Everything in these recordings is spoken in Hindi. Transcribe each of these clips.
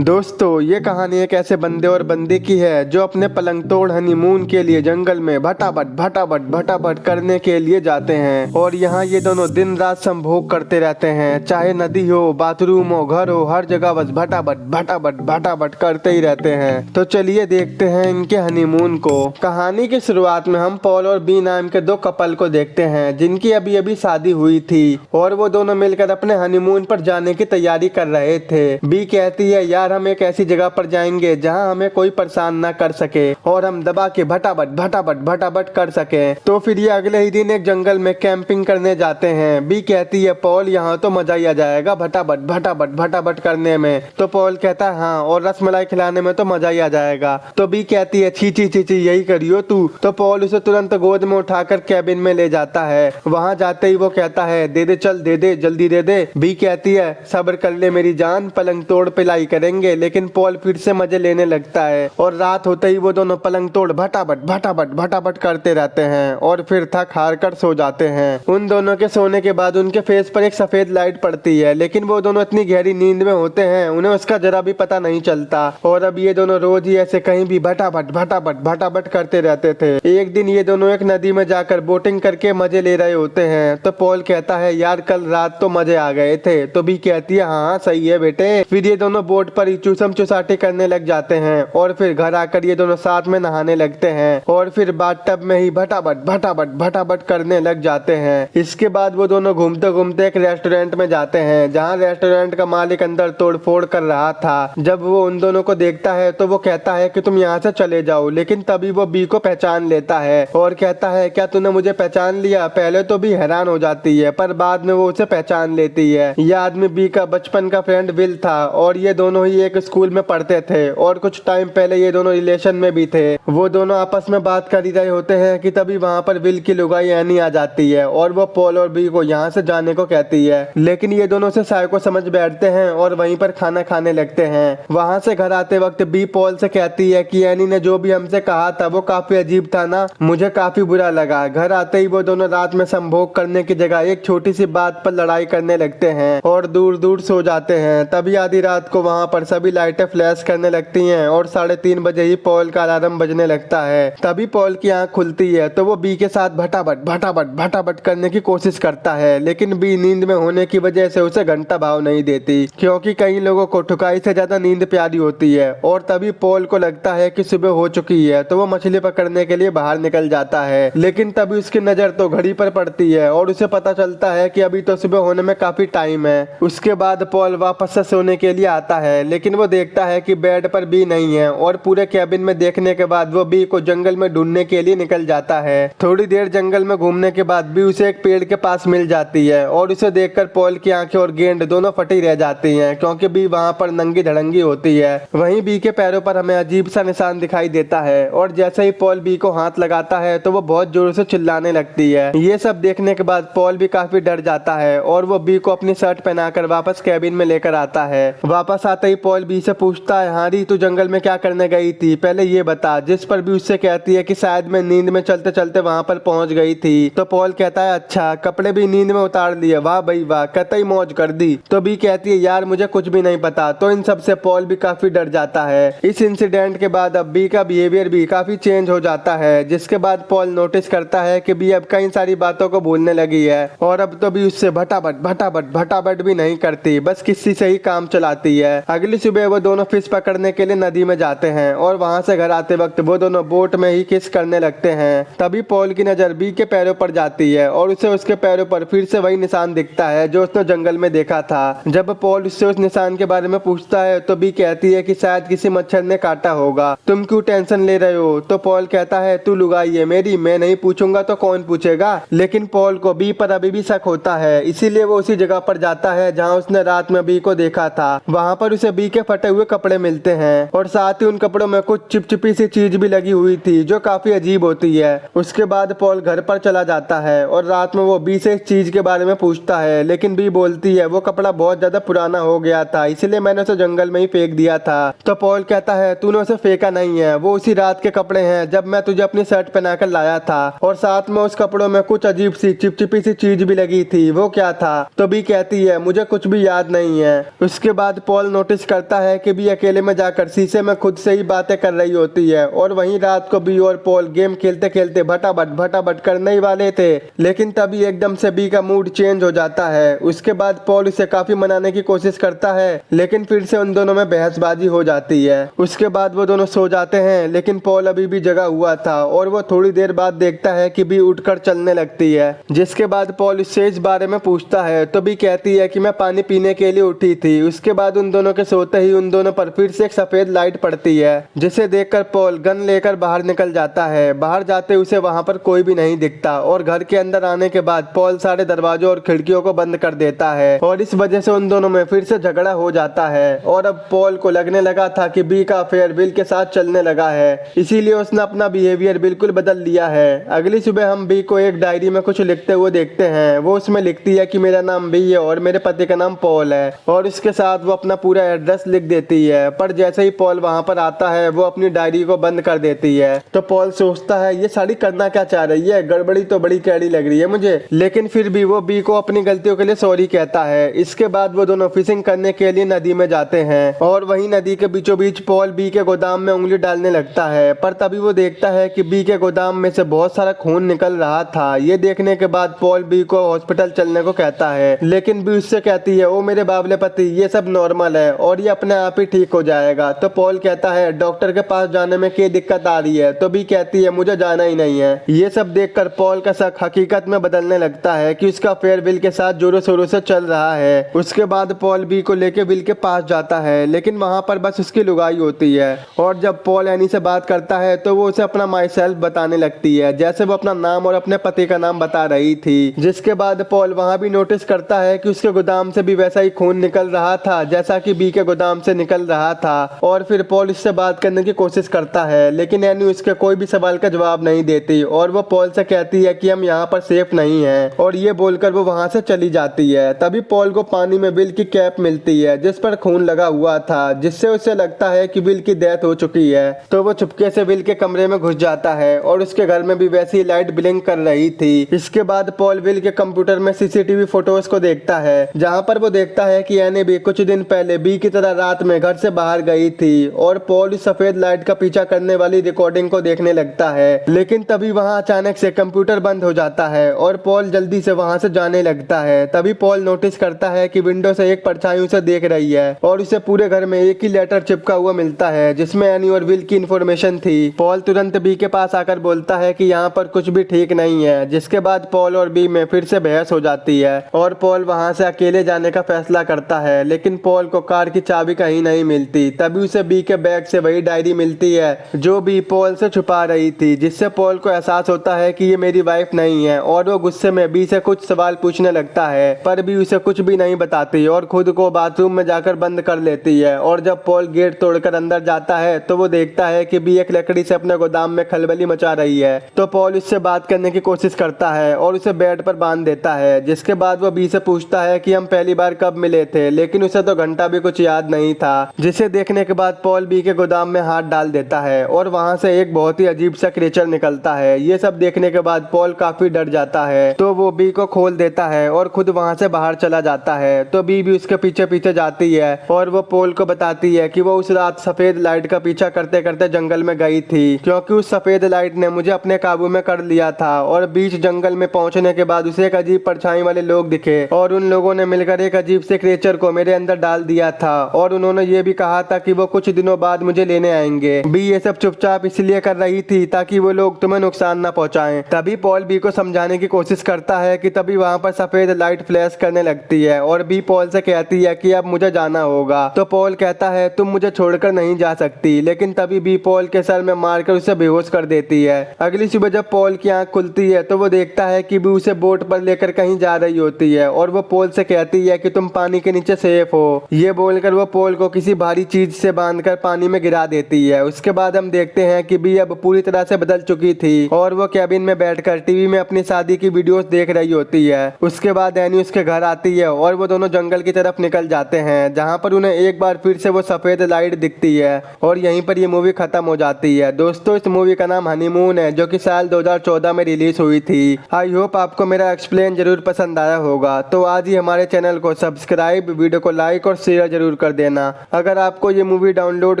दोस्तों, ये कहानी एक ऐसे बंदे और बंदी की है जो अपने पलंग तोड़ हनीमून के लिए जंगल में भटाभट करने के लिए जाते हैं। और यहाँ ये दोनों दिन रात संभोग करते रहते हैं, चाहे नदी हो, बाथरूम हो, घर हो, हर जगह बस भटाभट करते ही रहते हैं। तो चलिए देखते हैं इनके हनीमून को। कहानी की शुरुआत में हम पॉल और बी नाम के दो कपल को देखते हैं जिनकी अभी अभी शादी हुई थी और वो दोनों मिलकर अपने हनीमून पर जाने की तैयारी कर रहे थे। बी कहती है, यार हम एक ऐसी जगह पर जाएंगे जहां हमें कोई परेशान ना कर सके और हम दबा के भटाभट कर सके। तो फिर ये अगले ही दिन एक जंगल में कैंपिंग करने जाते हैं। बी कहती है, पॉल यहाँ तो मजा ही आ जाएगा भटाभट करने में। तो पॉल कहता है, हाँ, और रसमलाई खिलाने में तो मजा ही आ जाएगा। तो बी कहती है, छी यही करियो तू। तो पॉल उसे तुरंत गोद में उठाकर कैबिन में ले जाता है। वहाँ जाते ही वो कहता है, दे दे, चल दे दे, जल्दी दे दे। बी कहती है, सब्र कर ले मेरी जान, पलंग तोड़ पिलाई करेंगे। लेकिन पॉल फिर से मजे लेने लगता है और रात होते ही वो दोनों पलंग तोड़ भटाभट करते रहते हैं और फिर थक हार कर सो जाते हैं। उन दोनों के सोने के बाद उनके फेस पर एक सफेद लाइट पड़ती है, लेकिन वो दोनों इतनी गहरी नींद में होते हैं उन्हें उसका जरा भी पता नहीं चलता। और अब ये दोनों रोज ही ऐसे कहीं भी भटाभट करते रहते थे। एक दिन ये दोनों एक नदी में जाकर बोटिंग करके मजे ले रहे होते हैं। तो पॉल कहता है, यार कल रात तो मजे आ गए थे। तो भी कहती है, हाँ सही है बेटे। फिर ये दोनों बोट पर ही चूसम चुसाटी करने लग जाते हैं और फिर घर आकर ये दोनों साथ में नहाने लगते हैं और फिर बाथटब में ही भटाभट करने लग जाते हैं। इसके बाद वो दोनों घूमते घूमते एक रेस्टोरेंट में जाते हैं जहाँ रेस्टोरेंट का मालिक अंदर तोड़फोड़ कर रहा था। जब वो उन दोनों को देखता है तो वो कहता है कि तुम यहाँ से चले जाओ, लेकिन तभी वो बी को पहचान लेता है और कहता है, क्या तूने मुझे पहचान लिया? पहले तो बी हैरान हो जाती है पर बाद में वो उसे पहचान लेती है। यह आदमी बी का बचपन का फ्रेंड विल था और ये दोनों ही एक स्कूल में पढ़ते थे और कुछ टाइम पहले ये दोनों रिलेशन में भी थे। वो दोनों आपस में बात कर ही रहे होते हैं कि तभी वहाँ पर विल की लुगाई एनी आ जाती है और वो पॉल और बी को यहाँ से जाने को कहती है। लेकिन ये दोनों से साय को समझ बैठते हैं और वहीं पर खाना खाने लगते हैं। वहाँ से घर आते वक्त बी पॉल से कहती है कि एनी ने जो भी हमसे कहा था वो काफी अजीब था ना, मुझे काफी बुरा लगा। घर आते ही वो दोनों रात में संभोग करने की जगह एक छोटी सी बात पर लड़ाई करने लगते हैं और दूर दूर सो जाते हैं। तभी आधी रात को वहाँ पर सभी लाइटें फ्लैश करने लगती हैं और 3:30 बजे ही पॉल का अलार्म बजने लगता है। तभी पॉल की आंख खुलती है तो वो बी के साथ भटाभट करने की कोशिश करता है, लेकिन बी नींद में होने की वजह से उसे घंटा भाव नहीं देती क्योंकि कई लोगों को ठुकाई से ज्यादा नींद प्यारी होती है। और तभी पॉल को लगता है कि सुबह हो चुकी है तो वो मछली पकड़ने के लिए बाहर निकल जाता है। लेकिन तभी उसकी नजर तो घड़ी पर पड़ती है और उसे पता चलता है कि अभी तो सुबह होने में काफी टाइम है। उसके बाद पॉल वापस से सोने के लिए आता है, लेकिन वो देखता है कि बेड पर बी नहीं है और पूरे कैबिन में देखने के बाद वो बी को जंगल में ढूंढने के लिए निकल जाता है। थोड़ी देर जंगल में घूमने के बाद बी उसे एक पेड़ के पास मिल जाती है और उसे देखकर पॉल की आंखें और गेंद दोनों फटी रह जाती हैं क्योंकि बी वहाँ पर नंगी धड़ंगी होती है। वहीं बी के पैरों पर हमें अजीब सा निशान दिखाई देता है और जैसे ही पॉल बी को हाथ लगाता है तो वो बहुत जोर से चिल्लाने लगती है। ये सब देखने के बाद पॉल भी काफी डर जाता है और वो बी को अपनी शर्ट पहनाकर वापस कैबिन में लेकर आता है। वापस आते ही पॉल बी से पूछता है, हारी तू जंगल में क्या करने गई थी, पहले ये बता। जिस पर बी उससे कहती है कि शायद मैं नींद में चलते चलते वहाँ पर पहुँच गई थी। तो पॉल कहता है, अच्छा, कपड़े भी नींद में उतार लिए, वाह भाई वाह, कतई मौज कर दी। तो बी कहती है, यार मुझे कुछ भी नहीं पता। तो इन सब से पॉल भी काफी डर जाता है। इस इंसिडेंट के बाद अब बी का बिहेवियर भी काफी चेंज हो जाता है, जिसके बाद पॉल नोटिस करता है कि बी अब कई सारी बातों को भूलने लगी है और अब तो बी उससे भटाभट भी नहीं करती, बस किसी से ही काम चलाती है। अगली सुबह वो दोनों फिश पकड़ने के लिए नदी में जाते हैं और वहाँ से घर आते वक्त वो दोनों बोट में ही किस करने लगते हैं। तभी पॉल की नजर बी के पैरों पर जाती है और उसे उसके पैरों पर फिर से वही निशान दिखता है जो उसने जंगल में देखा था। जब पॉल उससे उस निशान के बारे में पूछता है तो बी कहती है कि शायद किसी मच्छर ने काटा होगा, तुम क्यों टेंशन ले रहे हो? तो पॉल कहता है, तू लुगाई है मेरी, मैं नहीं पूछूंगा तो कौन पूछेगा। लेकिन पॉल को बी पर अभी भी शक होता है, इसीलिए वो उसी जगह पर जाता है जहाँ उसने रात में बी को देखा था। वहाँ पर उसे बी के फटे हुए कपड़े मिलते हैं और साथ ही उन कपड़ों में कुछ चिपचिपी सी चीज भी लगी हुई थी जो काफी अजीब होती है। उसके बाद पॉल घर पर चला जाता है और रात में वो बी से इस चीज के बारे में पूछता है, लेकिन बी बोलती है वो कपड़ा बहुत ज्यादा पुराना हो गया था, इसीलिए मैंने उसे जंगल में ही फेंक दिया था। तो पॉल कहता है, तूने उसे फेंका नहीं है, वो उसी रात के कपड़े हैं जब मैं तुझे अपनी शर्ट पहनाकर लाया था और साथ में उस कपड़ों में कुछ अजीब सी चिपचिपी सी चीज भी लगी थी, वो क्या था? तो बी कहती है, मुझे कुछ भी याद नहीं है। उसके बाद पॉल नोटिस करता है कि बी अकेले में जाकर शीशे में खुद से ही बातें कर रही होती है। और वहीं रात को बी और पॉल गेम खेलते खेलते भटाभट करने ही वाले थे, लेकिन तभी एकदम से बी का मूड चेंज हो जाता है। उसके बाद पॉल उसे काफी मनाने की कोशिश करता है, लेकिन फिर से उन दोनों में बहसबाजी हो जाती है। उसके बाद वो दोनों सो जाते हैं, लेकिन पॉल अभी भी जगा हुआ था और वो थोड़ी देर बाद देखता है कि बी उठकर चलने लगती है। जिसके बाद पॉल उससे इस बारे में पूछता है तो बी कहती है कि मैं पानी पीने के लिए उठी थी। उसके बाद उन दोनों के सोते ही उन दोनों पर फिर से एक सफेद लाइट पड़ती है, जिसे देखकर पॉल गन लेकर बाहर निकल जाता है। बाहर जाते उसे वहां पर कोई भी नहीं दिखता और घर के अंदर आने के बाद पॉल सारे दरवाजों और खिड़कियों को बंद कर देता है और इस वजह से उन दोनों में फिर से झगड़ा हो जाता है। और अब पॉल को लगने लगा था कि बी का अफेयर बिल के साथ चलने लगा है, इसीलिए उसने अपना बिहेवियर बिल्कुल बदल लिया है। अगली सुबह हम बी को एक डायरी में कुछ लिखते हुए देखते हैं। वो उसमें लिखती है कि मेरा नाम बी है और मेरे पति का नाम पॉल है, और इसके साथ वो अपना पूरा एड्रेस लिख देती है। पर जैसे ही पॉल वहां पर आता है वो अपनी डायरी को बंद कर देती है। तो पॉल सोचता है ये साड़ी करना क्या चाह रही है, गड़बड़ी तो बड़ी कैडी लग रही है मुझे। लेकिन फिर भी वो बी को अपनी गलतियों के लिए सॉरी कहता है। इसके बाद वो दोनों फिशिंग करने के लिए नदी में जाते हैं और वहीं नदी के बीचों बीच पॉल बी के गोदाम में उंगली डालने लगता है। पर तभी वो देखता है कि बी के गोदाम में से बहुत सारा खून निकल रहा था। ये देखने के बाद पॉल बी को हॉस्पिटल चलने को कहता है, लेकिन बी उससे कहती है ओ मेरे बाबले पति, ये सब नॉर्मल है और ये अपने आप ही ठीक हो जाएगा। तो पॉल कहता है डॉक्टर के पास जाने में क्या दिक्कत आ रही है। तो बी कहती है मुझे जाना ही नहीं है। ये सब देखकर पॉल का शक हकीकत में बदलने लगता है कि उसका अफेयर विल के साथ जोरों शोरों से चल रहा है। उसके बाद पॉल बी को लेके विल के पास जाता है, लेकिन वहां पर बस उसकी लुगाई होती है। और जब पॉल एनी से बात करता है तो वो उसे अपना माई सेल्फ बताने लगती है, जैसे वो अपना नाम और अपने पति का नाम बता रही थी। जिसके बाद पॉल वहां भी नोटिस करता है कि उसके गोदाम से भी वैसा ही खून निकल रहा था जैसा कि बी के गोदाम से निकल रहा था। और फिर पॉल उससे बात करने की कोशिश करता है, लेकिन एनी उसके कोई भी सवाल का जवाब नहीं देती और वो पॉल से कहती है कि हम यहाँ पर सेफ नहीं हैं, और ये बोलकर वो वहां से चली जाती है। तभी पॉल को पानी में बिल की कैप मिलती है जिस पर खून लगा हुआ था, जिससे उसे लगता है कि बिल की डेथ हो चुकी है। तो वो चुपके से विल के कमरे में घुस जाता है और उसके घर में भी वैसी लाइट ब्लिंक कर रही थी। इसके बाद पॉल विल के कंप्यूटर में सीसीटीवी फोटोज को देखता है, जहां पर वो देखता है कि एनी भी कुछ दिन पहले बी की तरह रात में घर से बाहर गई थी। और पॉल सफेद लाइट का पीछा करने वाली रिकॉर्डिंग को देखने लगता है, लेकिन तभी वहां अचानक से कंप्यूटर बंद हो जाता है और पॉल जल्दी से वहां से जाने लगता है। तभी पॉल नोटिस करता है कि विंडो से एक परछाई उसे देख रही है और उसे पूरे घर में एक ही लेटर चिपका हुआ मिलता है जिसमें एनी और विल की इन्फॉर्मेशन थी। पॉल तुरंत बी के पास आकर बोलता है कि यहाँ पर कुछ भी ठीक नहीं है, जिसके बाद पॉल और बी में फिर से बहस हो जाती है और पॉल वहां से अकेले जाने का फैसला करता है। लेकिन पॉल को कार की चाबी कहीं नहीं मिलती। तभी उसे बी के बैग से वही डायरी मिलती है जो बी पॉल से छुपा रही थी, जिससे पॉल को एहसास होता है कि ये मेरी वाइफ नहीं है और वो गुस्से में बी से कुछ सवाल पूछने लगता है, पर बी उसे कुछ भी नहीं बताती और खुद को बाथरूम में जाकर बंद कर लेती है। और जब पॉल गेट तोड़कर अंदर जाता है तो वो देखता है कि बी एक लकड़ी से अपने गोदाम में खलबली मचा रही है। तो पॉल उससे बात करने की कोशिश करता है और उसे बेड पर बांध देता है। जिसके बाद वो बी से पूछता है कि हम पहली बार कब मिले थे, लेकिन उसे तो घंटा भी कुछ याद नहीं था। जिसे देखने के बाद पॉल बी के गोदाम में हाथ डाल देता है और वहां से एक बहुत ही अजीब सा क्रिएचर निकलता है। ये सब देखने के बाद पॉल काफी डर जाता है, तो वो बी को खोल देता है और खुद वहां से बाहर चला जाता है। तो बी भी उसके पीछे पीछे जाती है और वो पॉल को बताती है कि वो उस रात सफेद लाइट का पीछा करते करते जंगल में गई थी, क्योंकि उस सफेद लाइट ने मुझे अपने काबू में कर लिया था। और बीच जंगल में पहुंचने के बाद उसे एक अजीब परछाई वाले लोग दिखे और उन लोगों ने मिलकर एक अजीब से क्रिएचर को मेरे अंदर डाल दिया था और उन्होंने ये भी कहा था कि वो कुछ दिनों बाद मुझे लेने आएंगे। बी ये सब चुपचाप इसलिए कर रही थी ताकि वो लोग तुम्हें नुकसान ना पहुंचाएं। तभी पॉल बी को समझाने की कोशिश करता है कि तभी वहां पर सफेद लाइट फ्लैश करने लगती है और बी पॉल से कहती है कि अब मुझे जाना होगा। तो पॉल कहता है तुम मुझे छोड़कर नहीं जा सकती, लेकिन तभी बी पॉल के सर में मारकर उसे बेहोश कर देती है। अगली सुबह जब पॉल की आंख खुलती है तो वो देखता है कि बी उसे बोट पर लेकर कहीं जा रही होती है और वो पॉल से कहती है कि तुम पानी के नीचे सेफ हो। ये बोलकर वो पॉल को किसी भारी चीज से बांधकर पानी में गिरा देती है। उसके बाद हम देखते हैं कि बी अब पूरी तरह से बदल चुकी थी और वो कैबिन में बैठकर टीवी में अपनी शादी की वीडियोस देख रही होती है। उसके बाद एनी उसके घर आती है और वो दोनों जंगल की तरफ निकल जाते हैं, जहाँ पर उन्हें एक बार फिर से वो सफेद लाइट दिखती है और यहीं पर ये मूवी खत्म हो जाती है। दोस्तों इस मूवी का नाम हनीमून है, जो कि साल 2014 में रिलीज हुई थी। आई होप आपको मेरा एक्सप्लेन जरूर पसंद आया होगा। तो आज ही हमारे चैनल को सब्सक्राइब, वीडियो को लाइक और शेयर जरूर जरूर कर देना। अगर आपको ये मूवी डाउनलोड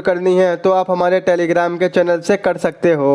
करनी है तो आप हमारे टेलीग्राम के चैनल से कर सकते हो।